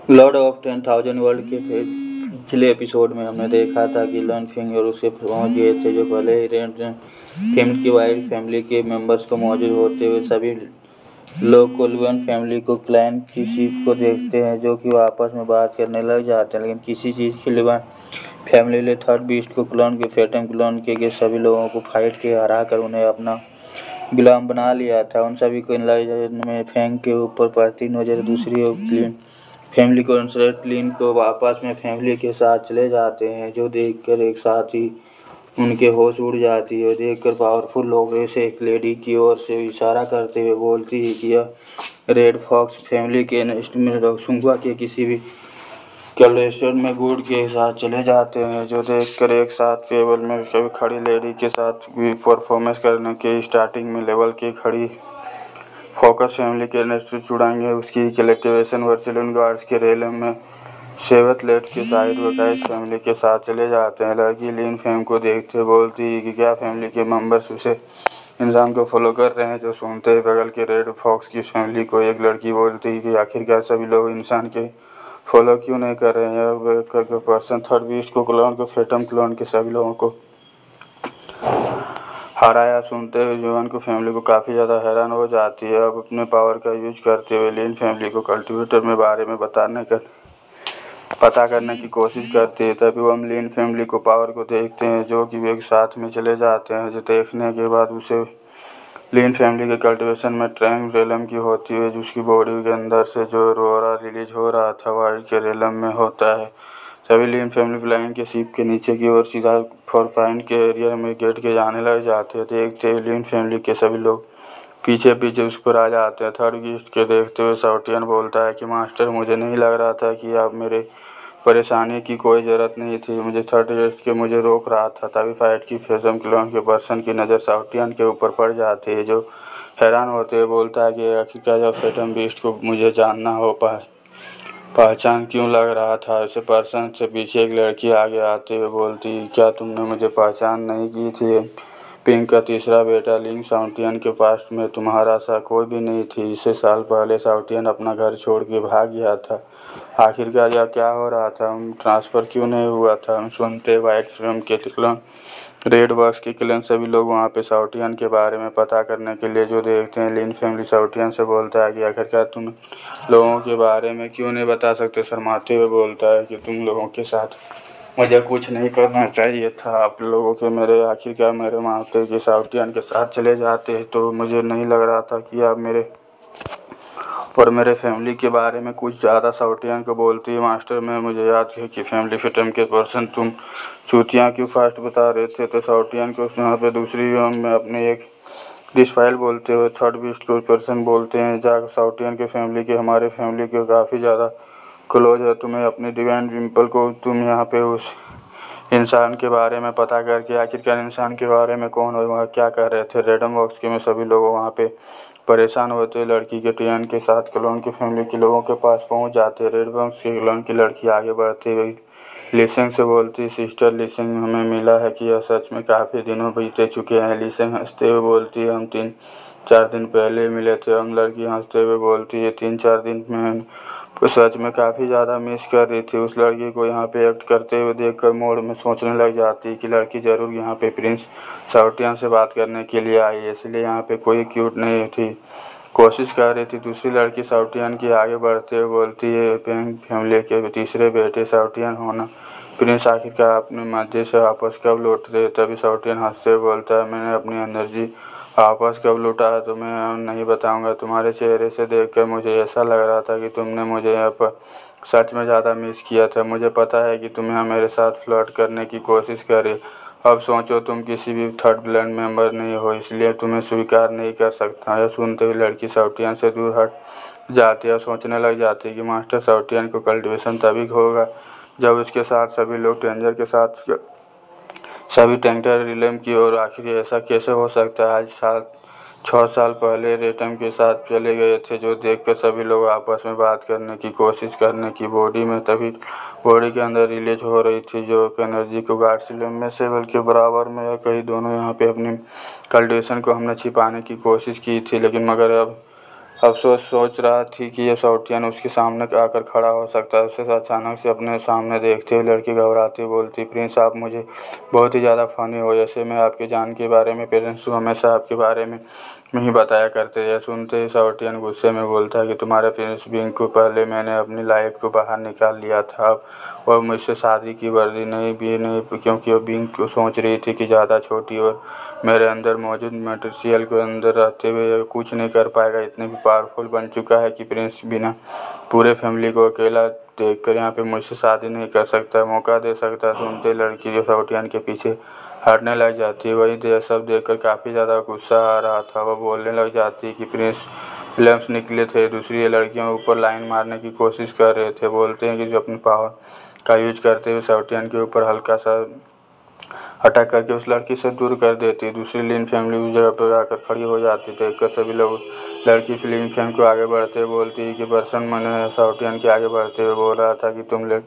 Lord of 10,000 world के पिछले episode में हमने देखा था कि लन फिंग और उसके पहुंच गए थे, जो पहले ही रेड फिंग की वाइल्ड फैमिली के मेंबर्स को मौजूद होते हुए सभी लोग कोलवन फैमिली को क्लैन की चीफ को देखते हैं, जो कि वो आपस में बात करने लग जाते हैं। लेकिन किसी चीज़ के लिए फैमिली ने थर्ड बीस्ट को क्लोन के फेटम क्लोन के सभी लोगों को फाइट के हरा कर उन्हें अपना गुलाम बना लिया था। उन सभी को इनलाइजन में फैंग के ऊपर पड़ती नजर दूसरी ओर क्लीन फैमिली को लीन को वापस में फैमिली के साथ चले जाते हैं, जो देखकर एक साथ ही उनके होश उड़ जाती है। देखकर पावरफुल लोग ऐसे एक लेडी की ओर से इशारा करते हुए बोलती है कि यह रेड फॉक्स फैमिली के नेस्ट में रक्सुंगा के किसी भी कल रेस्टोरेंट में गुड के साथ चले जाते हैं, जो देखकर एक साथ टेबल में कभी खड़ी लेडी के साथ भी परफॉर्मेंस करने के स्टार्टिंग में लेवल की खड़ी फोकस फैमिली के नेस्ट छुड़ाएंगे उसकी कलेक्टिवेशन वर्सिलन गार्ड्स के रेल में सेवत लेट के साइड वकाइज फैमिली के साथ चले जाते हैं। लड़की लीन फैम को देखते बोलती है कि क्या फैमिली के मेंबर्स उसे इंसान को फॉलो कर रहे हैं। जो सुनते ही बगल के रेड फॉक्स की फैमिली को एक लड़की बोलती है कि आखिरकार सभी लोग इंसान के फॉलो क्यों नहीं कर रहे हैं। पर्सन थर्ड बीस्ट को क्लोन को फेटम क्लोन के सभी लोगों को हराया सुनते हुए जवान को फैमिली को काफ़ी ज़्यादा हैरान हो जाती है। अब अपने पावर का यूज करते हुए लीन फैमिली को कल्टीवेटर में बारे में पता करने की कोशिश करती है। तभी हम लीन फैमिली को पावर को देखते हैं, जो कि वे एक साथ में चले जाते हैं। जो देखने के बाद उसे लीन फैमिली के कल्टीवेशन में ट्रैंक रेलम की होती है, जिसकी बॉडी के अंदर से जो रोरा रिलीज हो रहा था वाइल्ड के रेलम में होता है। सभी लीन फैमिली फ्लाइंग के शिप के नीचे की ओर सीधा फॉरफाइन के एरिया में गेट के जाने लग जाते हैं। देखते हुए लीन फैमिली के सभी लोग पीछे पीछे उस पर आ जाते हैं। थर्ड गीस्ट के देखते हुए साउटियन बोलता है कि मास्टर, मुझे नहीं लग रहा था कि आप मेरे परेशानी की कोई ज़रूरत नहीं थी। मुझे थर्ड गेस्ट के मुझे रोक रहा था। तभी फाइट की फेसम क्लोन के पर्सन की नज़र साउटियन के ऊपर पड़ जाती है, जो हैरान होते हुए बोलता है कि आखिरकार जब फेटम बीस्ट को मुझे जानना हो पहचान क्यों लग रहा था। उसे पर्सन से पीछे एक लड़की आगे आते हुए बोलती, क्या तुमने मुझे पहचान नहीं की थी। पिंक का तीसरा बेटा लिंक साउटियन के पास में तुम्हारा सा कोई भी नहीं थी। इससे साल पहले साउटियन अपना घर छोड़ के भाग गया था। आखिरकार यह क्या हो रहा था, ट्रांसफ़र क्यों नहीं हुआ था। हम सुनते वाइट फ्रेम के क्लोन रेड बॉक्स के क्लोन सभी लोग वहाँ पे साउटियन के बारे में पता करने के लिए जो देखते हैं। लिन फैमिली साउटियन से बोलता है कि आखिरकार तुम लोगों के बारे में क्यों नहीं बता सकते। शर्माते हुए बोलता है कि तुम लोगों के साथ मुझे कुछ नहीं करना चाहिए था। आप लोगों के आखिरकार मेरे माते के साउटियन के साथ चले जाते हैं, तो मुझे नहीं लग रहा था कि आप मेरे फैमिली के बारे में कुछ ज़्यादा। साउटियन को बोलती है, मास्टर में मुझे याद है कि फैमिली फिटम के पर्सन तुम चूतियाँ क्यों फास्ट बता रहे थे। तो साउटियन को यहाँ पे दूसरी में अपने एक डिसफाइल बोलते हुए थर्ड बीस्ट को पर्सन बोलते हैं, जा साउटियन के फैमिली के हमारे फैमिली के काफ़ी ज़्यादा क्लोज है। तुम्हें अपनी डिवाइन विम्पल को तुम यहाँ पे उस इंसान के बारे में पता करके आखिरकार इंसान के बारे में कौन और वहाँ क्या कर रहे थे। रेडम बॉक्स के में सभी लोग वहाँ पे परेशान होते लड़की के ट्रेन के साथ क्लोन की फैमिली के लोगों के पास पहुँच जाते। रेड बॉक्स के क्लोन की लड़की आगे बढ़ती हुई लिसेंग से बोलती, सिस्टर लिसेंग, हमें मिला है कि यह सच में काफ़ी दिनों बीते चुके हैं। लिसेंग हंसते हुए बोलती है, हम 3-4 दिन पहले मिले थे। हम लड़की हंसते हुए बोलती है, 3-4 दिन में तो सच में काफ़ी ज़्यादा मिस कर रही थी। उस लड़की को यहाँ पे एक्ट करते हुए देखकर मोड़ में सोचने लग जाती कि लड़की ज़रूर यहाँ पे प्रिंस साउटियन से बात करने के लिए आई है, इसलिए यहाँ पे कोई क्यूट नहीं थी, कोशिश कर रही थी। दूसरी लड़की साउटियन की आगे बढ़ते हुए बोलती है, पेंग फैमिली के तीसरे बेटे साउटियन होना प्रिंस आखिरकार अपने मध्य से वापस कब लौट रहे। तभी साउटियन हंसते हुए बोलता है, मैंने अपनी एनर्जी वापस कब लौटा है तो मैं नहीं बताऊंगा। तुम्हारे चेहरे से देखकर मुझे ऐसा लग रहा था कि तुमने मुझे यहाँ पर सच में ज़्यादा मिस किया था। मुझे पता है कि तुम यहाँ मेरे साथ फ्लर्ट करने की कोशिश करी। अब सोचो, तुम किसी भी थर्ड ब्लड मेंबर नहीं हो, इसलिए तुम्हें स्वीकार नहीं कर सकता। यह सुनते हुए लड़की साउटियन से दूर हट जाती है और सोचने लग जाती है कि मास्टर साउटियन को कल्टिवेशन तभी होगा जब उसके साथ सभी लोग टेंजर के साथ सभी टैंकर रिलेम की ओर। आखिर ऐसा कैसे हो सकता है। आज 6 साल पहले रेटम के साथ चले गए थे, जो देखकर सभी लोग आपस में बात करने की कोशिश करने की बॉडी में तभी बॉडी के अंदर रिलीज हो रही थी, जो एनर्जी को गार्ड सिलम में से बल्कि बराबर में या कहीं दोनों यहाँ पे अपनी कल्टिवेशन को हमने छिपाने की कोशिश की थी। लेकिन मगर अब अफसोस सोच रहा थी कि यह साउटियन उसके सामने आकर खड़ा हो सकता है। उसे अचानक से अपने सामने देखते हुए लड़की घबराती बोलती, प्रिंस आप मुझे बहुत ही ज़्यादा फ़नी हो। जैसे मैं आपके जान के बारे में पेरेंट्स को हमेशा आपके बारे में ही बताया करते हैं। सुनते ही साउटियन गुस्से में बोलता है कि तुम्हारे प्रिंस बिंग को पहले मैंने अपनी लाइफ को बाहर निकाल लिया था और मुझसे शादी की वर्दी नहीं क्योंकि वो बिंग को सोच रही थी कि ज़्यादा छोटी और मेरे अंदर मौजूद मटेरियल को अंदर रहते हुए कुछ नहीं कर पाएगा। इतने भी पावरफुल बन चुका है कि प्रिंस बिना पूरे फैमिली को अकेला देखकर यहाँ पे मुझसे शादी नहीं कर सकता, मौका दे सकता। सुनते लड़की जो साउटियन के पीछे हटने लग जाती है। वही सब देखकर काफ़ी ज़्यादा गुस्सा आ रहा था। वह बोलने लग जाती है कि प्रिंस विलियम्स निकले थे, दूसरी लड़कियों के ऊपर लाइन मारने की कोशिश कर रहे थे। बोलते हैं कि जो अपनी पावर का यूज करते हुए साउटियन के ऊपर हल्का सा अटैक करके उस लड़की से दूर कर देती है। दूसरी लिन फैमिली उस जगह पर आकर खड़ी हो जाती है। देखकर सभी लोग लड़की लिन फैमिली को आगे बढ़ते हुए बोलती है कि पर्सन मैंने साउटियन के आगे बढ़ते हुए बोल रहा था कि तुम लोग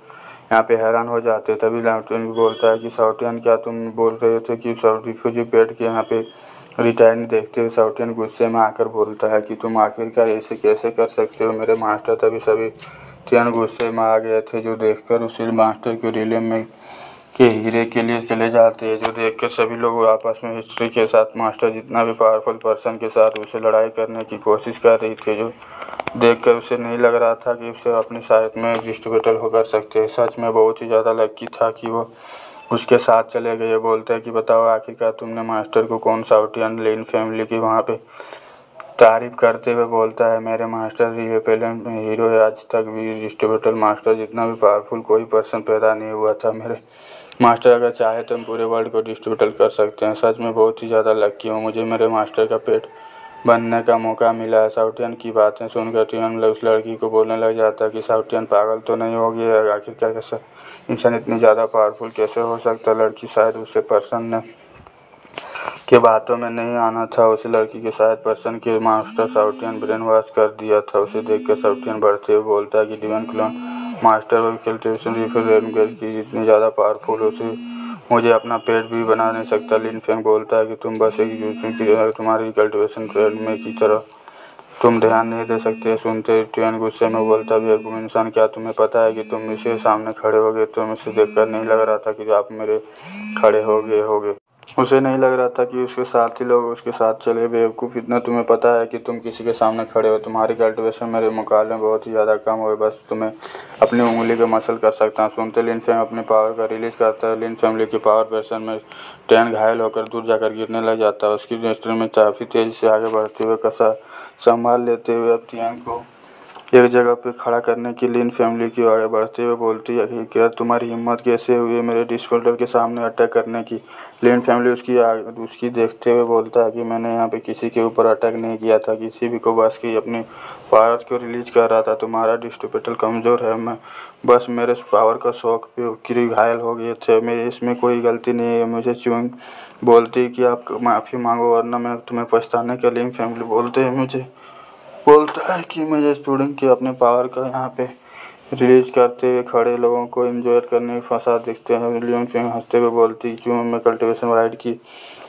यहाँ पे हैरान हो जाते। तभी साउटियन बोलता है कि साउटियन क्या तुम बोल रहे थे कि रिफ्यूजी पेड के यहाँ पे रिटायर नहीं देखते हुए। साउटियन गुस्से में आकर बोलता है कि तुम आखिरकार ऐसे कैसे कर सकते हो मेरे मास्टर। तभी सभी तियन गुस्से में आ गए थे, जो देखकर उसी मास्टर के रिले में के हीरे के लिए चले जाते हैं। जो देखकर सभी लोग आपस में हिस्ट्री के साथ मास्टर जितना भी पावरफुल पर्सन के साथ उसे लड़ाई करने की कोशिश कर रही थी। जो देखकर उसे नहीं लग रहा था कि उसे अपनी साइड में डिस्ट्रीब्यूटर हो कर सकते हैं। सच में बहुत ही ज़्यादा लकी था कि वो उसके साथ चले गए। बोलते हैं कि बताओ आखिरकार तुमने मास्टर को कौन साउटियन लेन फैमिली की वहाँ पे तारीफ करते हुए बोलता है, मेरे मास्टर रिपेलेंट हीरो है। आज तक भी डिस्ट्रीब्यूटर मास्टर जितना भी पावरफुल कोई पर्सन पैदा नहीं हुआ था। मेरे मास्टर अगर चाहे तो हम पूरे वर्ल्ड को डिस्ट्रीब्यूटर कर सकते हैं। सच में बहुत ही ज़्यादा लकी हूँ, मुझे मेरे मास्टर का पेट बनने का मौका मिला है। साउटियन की बातें सुनकर टियन उस लड़की को बोलने लग जाता है कि साउटियन पागल तो नहीं हो गया, आखिरकार कैसा इंसान इतनी ज़्यादा पावरफुल कैसे हो सकता है। लड़की शायद उससे पर्सन ने के बातों में नहीं आना था। उस लड़की के शायद पर्सन के मास्टर साउटियन ब्रेन वॉश कर दिया था। उसे देखकर साउटियन बढ़ते हुए बोलता है कि डिवाइन क्लोन मास्टर और कल्टिवेशन रिफर की जितनी ज़्यादा पावरफुल उसे मुझे अपना पेट भी बना नहीं सकता। लिन फेंग बोलता है कि तुम बस एक यूट्यूब तुम्हारी कल्टिवेशन पेट में की तरह तुम ध्यान नहीं दे सकते। सुनते टियन गुस्से में बोलता भी है, इंसान क्या तुम्हें पता है कि तुम इसके सामने खड़े हो गए। तुम इसे देखकर नहीं लग रहा था कि आप मेरे खड़े हो गए। उसे नहीं लग रहा था कि उसके साथी लोग उसके साथ चले। बेवकूफ़, इतना तुम्हें पता है कि तुम किसी के सामने खड़े हो। तुम्हारी कल्टिवेशन मेरे मुकाबले में बहुत ही ज़्यादा कम हो, बस तुम्हें अपनी उंगली के मसल कर सकता हूँ। सुनते लिन फेंग अपनी पावर का रिलीज करता है। लिन फैमिली की पावर वर्सन में टियन घायल होकर दूर जाकर गिरने लग जाता है। उसकी रेस्टर में काफ़ी तेज़ी से आगे बढ़ते हुए कसा संभाल लेते हुए अब टियन को एक जगह पे खड़ा करने की लिन फैमिली की आगे बढ़ते हुए बोलती है कि क्या तुम्हारी हिम्मत कैसे हुई मेरे डिस्ट्रीब्यूटर के सामने अटैक करने की। लिन फैमिली उसकी देखते हुए बोलता है कि मैंने यहाँ पे किसी के ऊपर अटैक नहीं किया था, किसी भी को बस की अपनी पावर को रिलीज कर रहा था। तुम्हारा डिस्ट्रीब्यूटर कमज़ोर है, मैं बस मेरे पावर का शौक पे घायल हो गए थे। मेरे इसमें कोई गलती नहीं है। मुझे च्यूइंग बोलती कि आप माफ़ी मांगो वरना मैं तुम्हें पछताने का। लिन फैमिली बोलता है कि मुझे स्टूडेंट के अपने पावर का यहाँ पे रिलीज करते हुए खड़े लोगों को एंजॉय करने के फंसा दिखते हैं। लिन फेंग हंसते हुए बोलती जो मैं कल्टिवेशन वाइड की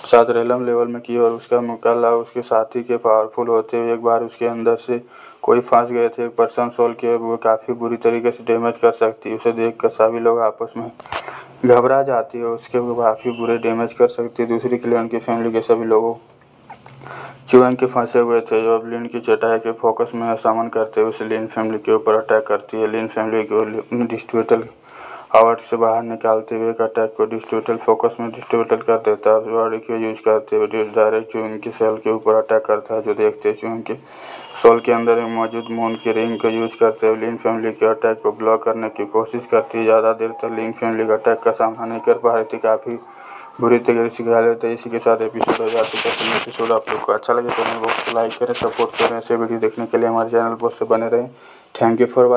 साथ रेलम लेवल में की और उसका मुकाबला उसके साथी के पावरफुल होते हुए एक बार उसके अंदर से कोई फंस गए थे। एक पर्सन सोल के वो काफ़ी बुरी तरीके से डैमेज कर सकती है। उसे देखकर सभी लोग आपस में घबरा जाती है, उसके वो काफ़ी बुरे डैमेज कर सकती है। दूसरी क्लियन की फैमिली के सभी लोगों च्यूइंग के फंसे हुए थे, जो अब लिन की चटाई के फोकस में सामन करते हुए उसे लिन फैमिली के ऊपर अटैक करती है। लिन फैमिली को डिस्ट्रीब्यूटर आवर्ट से बाहर निकालते हुए एक अटैक को डिस्ट्रीब्यूटर फोकस में डिस्ट्रीब्यूटर कर देता है। बॉडी को यूज करते हुए डायरेक्ट च्यूइंग की सेल के ऊपर अटैक करता है। जो देखते हैं च्यूइंग के सोल के अंदर मौजूद मून की रिंग को यूज करते हुए लिन फैमिली के अटैक को ब्लॉक करने की कोशिश करती है। ज़्यादा देर तक लिन फैमिली का अटैक का सामना नहीं कर पा रही थी, काफ़ी बुरी तरीके से घायल होते हैं। इसी के साथ एपिसोड हो जाता है। एपिसोड आप लोग को अच्छा लगे तो मेरे को लाइक करें, सपोर्ट करें। ऐसे वीडियो देखने के लिए हमारे चैनल पर से बने रहें। Thank you for watching.